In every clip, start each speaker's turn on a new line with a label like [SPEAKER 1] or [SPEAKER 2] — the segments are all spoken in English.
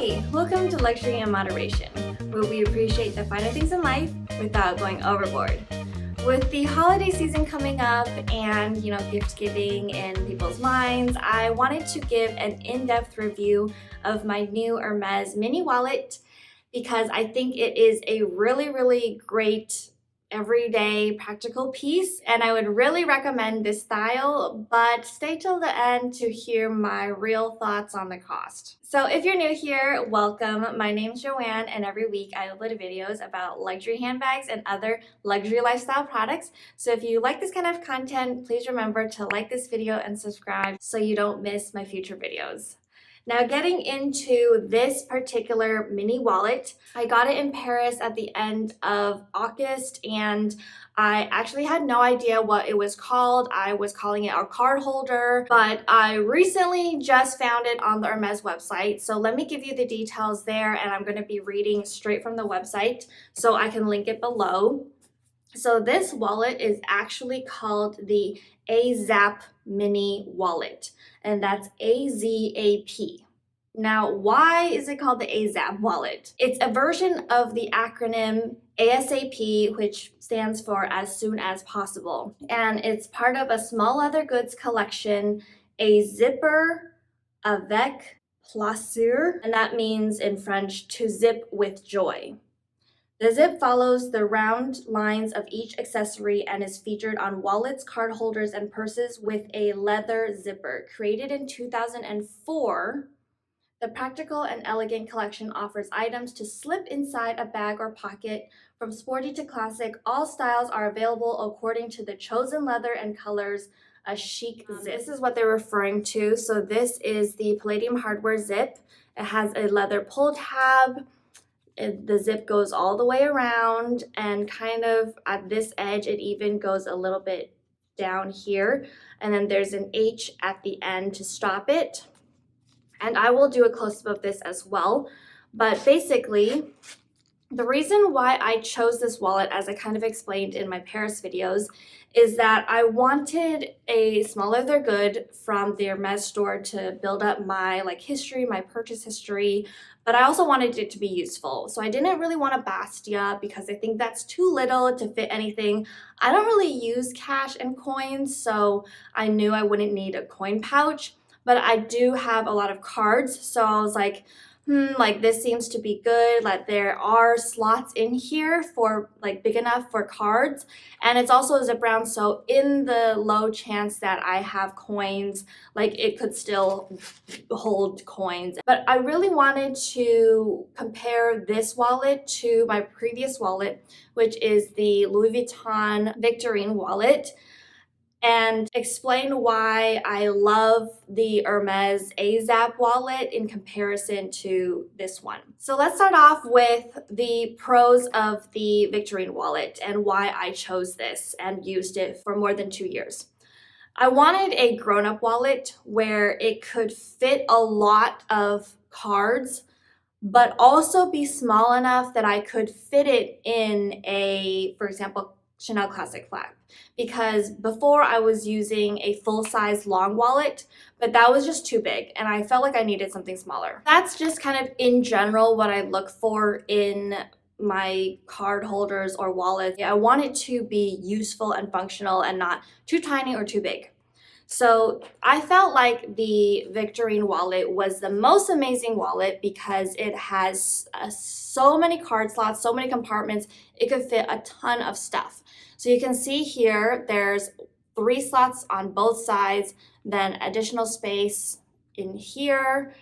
[SPEAKER 1] Hi, welcome to Luxury in Moderation, where we appreciate the finer things in life without going overboard. With the holiday season coming up and, gift giving in people's minds, I wanted to give an in-depth review of my new Hermes mini wallet because I think it is a really, really great everyday practical piece, and I would really recommend this style, but stay till the end to hear my real thoughts on the cost. So if you're new here, welcome. My name's Joanne, and every week I upload videos about luxury handbags and other luxury lifestyle products. So if you like this kind of content, please remember to like this video and subscribe so you don't miss my future videos. Now, getting into this particular mini wallet, I got it in Paris at the end of August, and I actually had no idea what it was called. I was calling it a card holder, but I recently just found it on the Hermes website. So let me give you the details there, and I'm going to be reading straight from the website, so I can link it below. So this wallet is actually called the Azap mini wallet, and that's AZAP. Now, why is it called the Azap wallet? It's a version of the acronym ASAP, which stands for as soon as possible. And it's part of a small leather goods collection, a zipper avec plaisir, and that means in French, to zip with joy. The zip follows the round lines of each accessory and is featured on wallets, card holders, and purses with a leather zipper. Created in 2004, the practical and elegant collection offers items to slip inside a bag or pocket. From sporty to classic, all styles are available according to the chosen leather and colors. A chic zip. This is what they're referring to. So this is the Palladium hardware zip. It has a leather pull tab. The zip goes all the way around, and kind of at this edge it even goes a little bit down here, and then there's an H at the end to stop it. And I will do a close-up of this as well. But basically, the reason why I chose this wallet, as I kind of explained in my Paris videos, is that I wanted a small leather good from the Hermes store to build up my history, my purchase history, but I also wanted it to be useful. So I didn't really want a Bastia because I think that's too little to fit anything. I don't really use cash and coins, so I knew I wouldn't need a coin pouch, but I do have a lot of cards, so I was like, this seems to be good. There are slots in here for big enough for cards, and it's also a zip round, so in the low chance that I have coins, it could still hold coins. But I really wanted to compare this wallet to my previous wallet, which is the Louis Vuitton Victorine wallet, and explain why I love the Hermes Azap wallet in comparison to this one. So let's start off with the pros of the Victorine wallet and why I chose this and used it for more than 2 years. I wanted a grown-up wallet where it could fit a lot of cards, but also be small enough that I could fit it in a, for example, Chanel Classic flap, because before I was using a full-size long wallet, but that was just too big and I felt like I needed something smaller. That's just kind of in general what I look for in my card holders or wallets. I want it to be useful and functional and not too tiny or too big. So I felt like the Victorine wallet was the most amazing wallet because it has so many card slots, so many compartments. It could fit a ton of stuff. So you can see here, there's 3 slots on both sides, then additional space in here,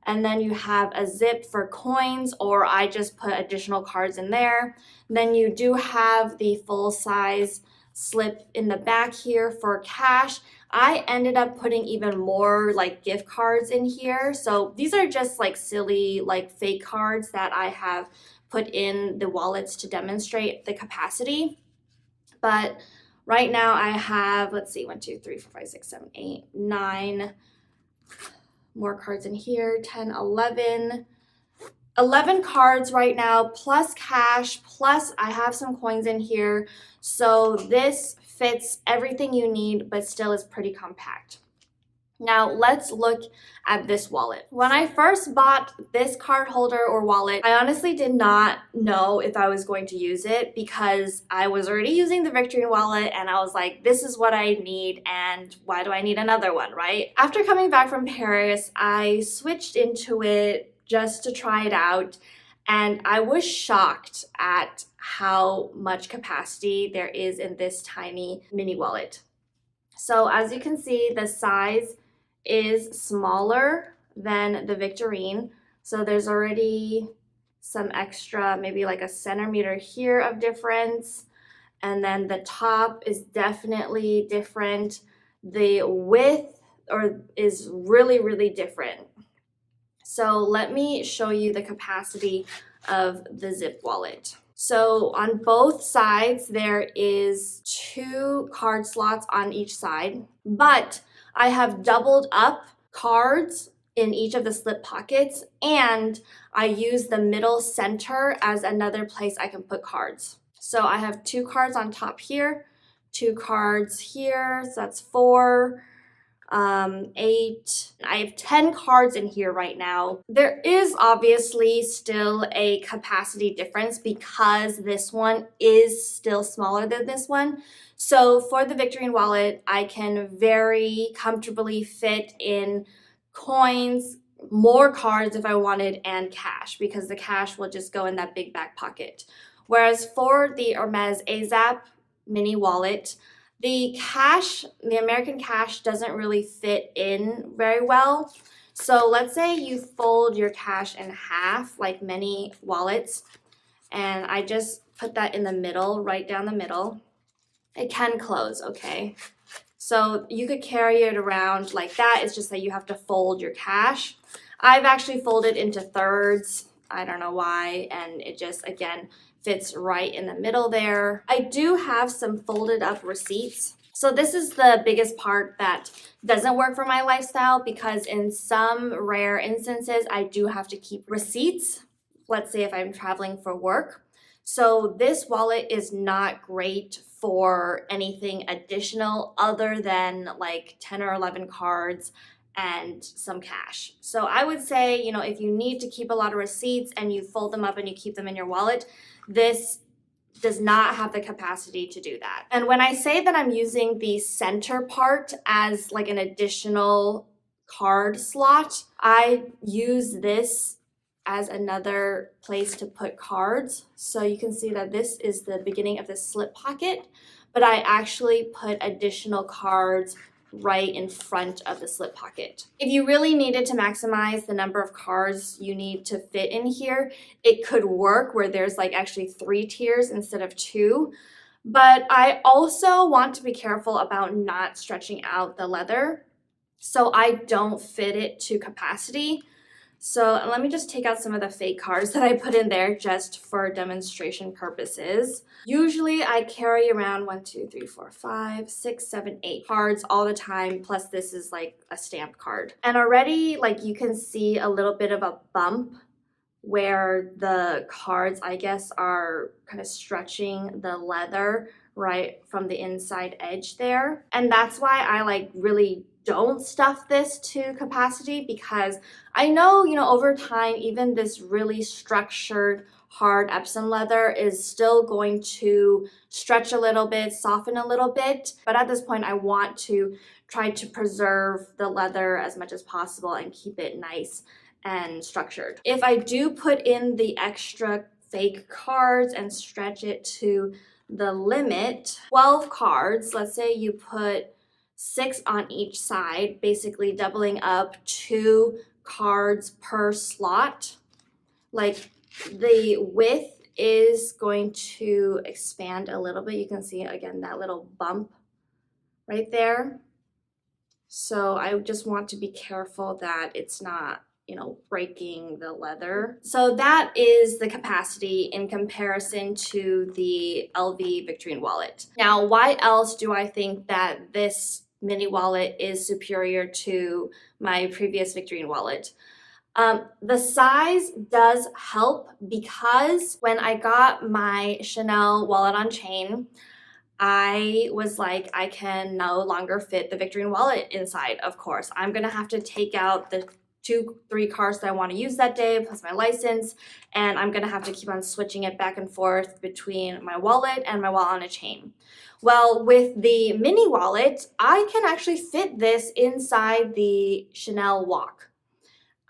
[SPEAKER 1] and then you have a zip for coins, or I just put additional cards in there. Then you do have the full size slip in the back here for cash. I ended up putting even more gift cards in here. So these are just silly fake cards that I have put in the wallets to demonstrate the capacity. But right now I have, let's see, 1, 2, 3, 4, 5, 6, 7, 8, 9 more cards in here, 10, 11 cards right now, plus cash, plus I have some coins in here. So this fits everything you need, but still is pretty compact. Now let's look at this wallet. When I first bought this card holder or wallet, I honestly did not know if I was going to use it because I was already using the Victorine wallet and I was like, this is what I need and why do I need another one, right? After coming back from Paris, I switched into it just to try it out and I was shocked at how much capacity there is in this tiny mini wallet. So as you can see, the size is smaller than the Victorine. So there's already some extra, maybe like a centimeter here of difference. And then the top is definitely different. The width is really, really different. So let me show you the capacity of the zip wallet. So on both sides, there is 2 card slots on each side, but I have doubled up cards in each of the slip pockets, and I use the middle center as another place I can put cards. So I have 2 cards on top here, 2 cards here, so that's 4. 8. I have 10 cards in here right now. There is obviously still a capacity difference because this one is still smaller than this one. So for the Victorine wallet, I can very comfortably fit in coins, more cards if I wanted, and cash because the cash will just go in that big back pocket. Whereas for the Hermes Azap mini wallet, the American cash doesn't really fit in very well. So let's say you fold your cash in half, like many wallets, and I just put that in the middle, right down the middle. It can close, okay? So you could carry it around like that. It's just that you have to fold your cash. I've actually folded into thirds. I don't know why, and it just, again, fits right in the middle there. I do have some folded up receipts. So this is the biggest part that doesn't work for my lifestyle because in some rare instances, I do have to keep receipts. Let's say if I'm traveling for work. So this wallet is not great for anything additional other than like 10 or 11 cards and some cash. So I would say, you know, if you need to keep a lot of receipts and you fold them up and you keep them in your wallet, this does not have the capacity to do that. And when I say that I'm using the center part as like an additional card slot, I use this as another place to put cards. So you can see that this is the beginning of the slip pocket, but I actually put additional cards right in front of the slip pocket. If you really needed to maximize the number of cards you need to fit in here, it could work where there's like actually 3 tiers instead of 2. But I also want to be careful about not stretching out the leather, so I don't fit it to capacity. So let me just take out some of the fake cards that I put in there just for demonstration purposes. Usually I carry around 1, 2, 3, 4, 5, 6, 7, 8 cards all the time. Plus this is like a stamp card. And already like you can see a little bit of a bump where the cards, I guess, are kind of stretching the leather right from the inside edge there. And that's why I like really don't stuff this to capacity because I know, you know, over time, even this really structured hard Epsom leather is still going to stretch a little bit, soften a little bit. But at this point, I want to try to preserve the leather as much as possible and keep it nice and structured. If I do put in the extra fake cards and stretch it to the limit, 12 cards, let's say you put 6 on each side, basically doubling up 2 cards per slot. Like the width is going to expand a little bit. You can see again that little bump right there. So I just want to be careful that it's not, you know, breaking the leather. So that is the capacity in comparison to the LV Victorine wallet. Now, why else do I think that this mini wallet is superior to my previous Victorine wallet? The size does help because when I got my Chanel wallet on chain, I was like, I can no longer fit the Victorine wallet inside, of course. I'm gonna have to take out the 3 cards that I want to use that day, plus my license, and I'm gonna have to keep on switching it back and forth between my wallet and my wallet on a chain. Well, with the mini wallet, I can actually fit this inside the Chanel WOC.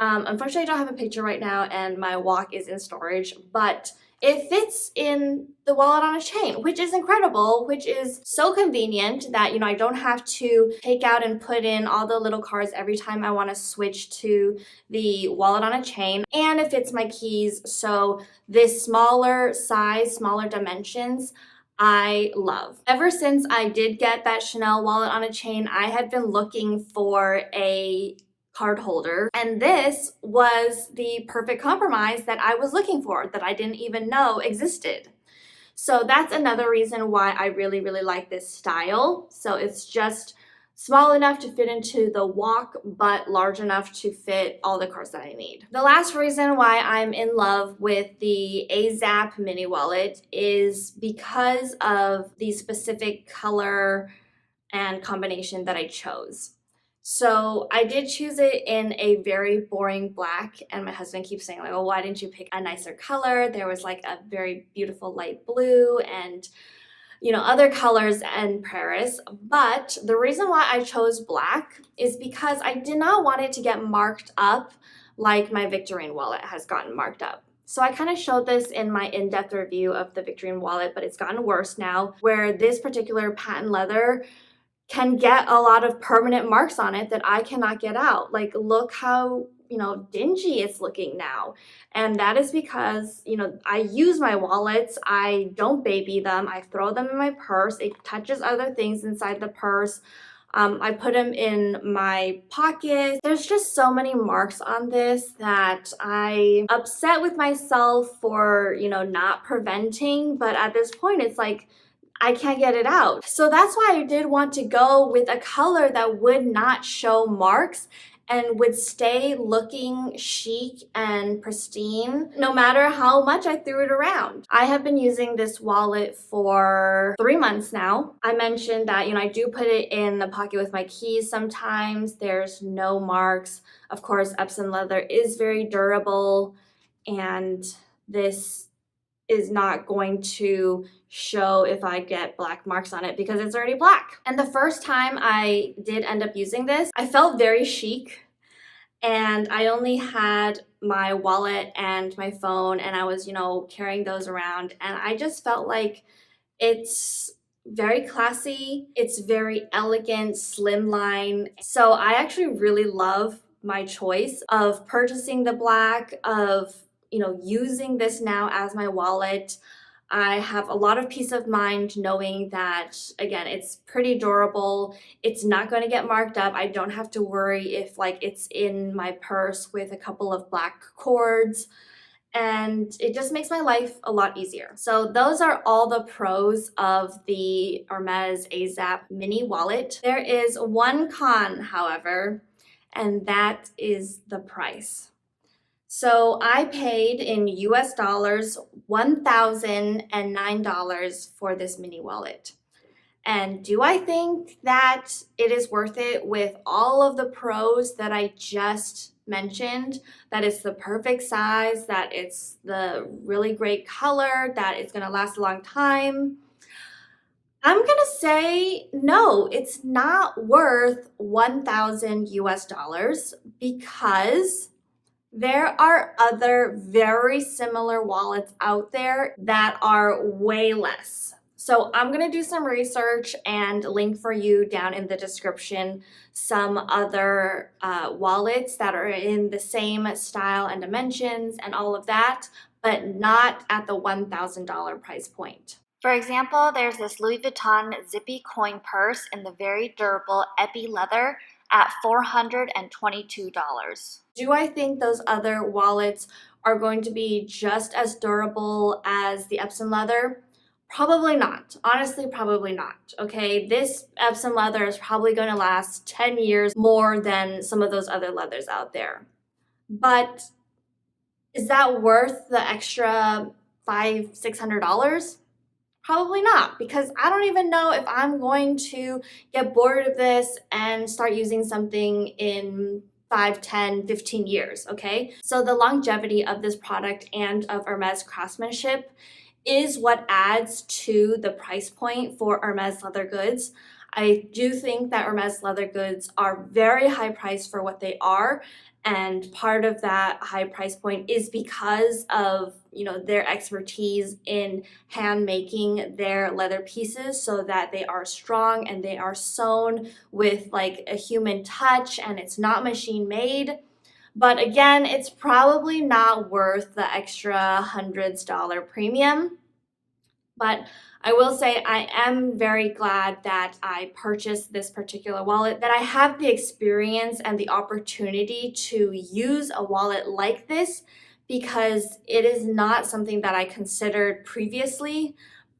[SPEAKER 1] Unfortunately, I don't have a picture right now and my WOC is in storage, but it fits in the wallet on a chain, which is incredible, which is so convenient that, I don't have to take out and put in all the little cards every time I want to switch to the wallet on a chain. And it fits my keys. So this smaller size, smaller dimensions, I love. Ever since I did get that Chanel wallet on a chain, I had been looking for a card holder, and this was the perfect compromise that I was looking for, that I didn't even know existed. So that's another reason why I really, really like this style. So it's just small enough to fit into the WOC, but large enough to fit all the cards that I need. The last reason why I'm in love with the Azap mini wallet is because of the specific color and combination that I chose. So I did choose it in a very boring black, and my husband keeps saying like, oh, why didn't you pick a nicer color? There was like a very beautiful light blue and other colors in Paris. But the reason why I chose black is because I did not want it to get marked up like my Victorine wallet has gotten marked up. So I kind of showed this in my in-depth review of the Victorine wallet, but it's gotten worse now, where this particular patent leather can get a lot of permanent marks on it that I cannot get out. Like, look how, dingy it's looking now. And that is because, I use my wallets. I don't baby them. I throw them in my purse. It touches other things inside the purse. I put them in my pocket. There's just so many marks on this that I'm upset with myself for, not preventing. But at this point, it's like, I can't get it out. So that's why I did want to go with a color that would not show marks and would stay looking chic and pristine no matter how much I threw it around. I have been using this wallet for 3 months now. I mentioned that, I do put it in the pocket with my keys sometimes. There's no marks. Of course, Epsom leather is very durable, and this is not going to show if I get black marks on it because it's already black. And the first time I did end up using this, I felt very chic, and I only had my wallet and my phone, and I was, carrying those around, and I just felt like it's very classy, it's very elegant, slimline. So I actually really love my choice of purchasing the black, of using this now as my wallet. I have a lot of peace of mind knowing that, again, it's pretty durable. It's not going to get marked up. I don't have to worry if it's in my purse with a couple of black cords. And it just makes my life a lot easier. So those are all the pros of the Hermes Azap mini wallet. There is one con, however, and that is the price. So I paid in US dollars $1,009 for this mini wallet. And do I think that it is worth it with all of the pros that I just mentioned? That it's the perfect size, that it's the really great color, that it's going to last a long time? I'm going to say no, it's not worth 1,000 US dollars because there are other very similar wallets out there that are way less. So I'm going to do some research and link for you down in the description some other wallets that are in the same style and dimensions and all of that, but not at the $1,000 price point. For example, there's this Louis Vuitton zippy coin purse in the very durable epi leather at $422. Do I think those other wallets are going to be just as durable as the Epsom leather? Probably not. Honestly, probably not. Okay, this Epsom leather is probably going to last 10 years more than some of those other leathers out there. But is that worth the extra $500-$600? Probably not, because I don't even know if I'm going to get bored of this and start using something in 5, 10, 15 years, okay? So the longevity of this product and of Hermes craftsmanship is what adds to the price point for Hermes leather goods. I do think that Hermes leather goods are very high priced for what they are, and part of that high price point is because of, you know, their expertise in hand making their leather pieces so that they are strong and they are sewn with like a human touch and it's not machine made. But again, it's probably not worth the extra hundreds dollar premium. But I will say I am very glad that I purchased this particular wallet, that I have the experience and the opportunity to use a wallet like this, because it is not something that I considered previously.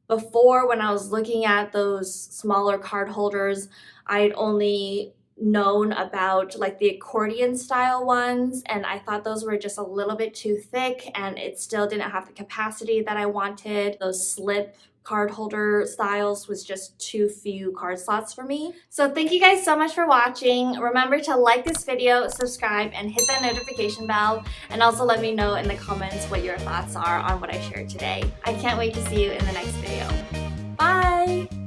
[SPEAKER 1] Before, when I was looking at those smaller card holders, I'd only known about like the accordion style ones, and I thought those were just a little bit too thick and it still didn't have the capacity that I wanted. Those slip card holder styles was just too few card slots for me. So thank you guys so much for watching. Remember to like this video, subscribe, and hit that notification bell, and also let me know in the comments what your thoughts are on what I shared today. I can't wait to see you in the next video. Bye!